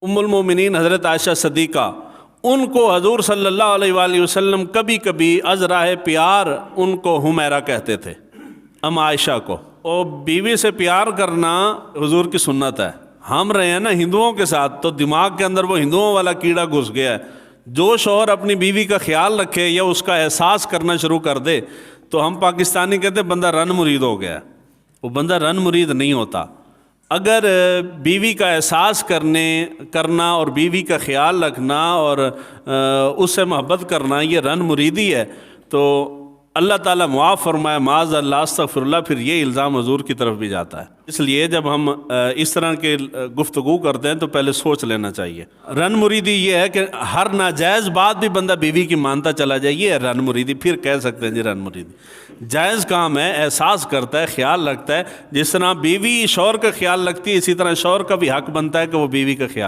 उम्मुल मोमिनीन हज़रत आयशा सदीक़ा, उनको हजूर सल्लल्लाहु अलैहि वसल्लम कभी कभी अज़राह प्यार उनको हुमैरा कहते थे, अम आयशा को। और बीवी से प्यार करना हुजूर की सुन्नत है। हम रहे हैं ना हिंदुओं के साथ, तो दिमाग के अंदर वो हिंदुओं वाला कीड़ा घुस गया है। जो शौहर अपनी बीवी का ख्याल रखे या उसका एहसास करना शुरू कर दे, तो हम पाकिस्तानी कहते हैं बंदा रन मुरीद हो गया। वो बंदा रन मुरीद नहीं होता। अगर बीवी का एहसास करना और बीवी का ख्याल रखना और उससे मोहब्बत करना ये रन मुरीदी है, तो अल्लाह ताला मुआफ़ फरमाए, माज़ अल्लाह अस्तग़फ़िरुल्लाह, फिर ये इल्ज़ाम हुज़ूर की तरफ भी जाता है। इसलिए जब हम इस तरह के गुफ्तगू करते हैं तो पहले सोच लेना चाहिए। रन मुरीदी ये है कि हर नाजायज़ बात भी बंदा बीवी की मानता चला जाए, ये है रन मुरीदी। फिर कह सकते हैं जी रन मुरीदी। जायज़ काम है, एहसास करता है, ख्याल रखता है। जिस तरह बीवी शौहर का ख्याल रखती है, इसी तरह शौहर का भी हक़ बनता है कि वो बीवी का ख्याल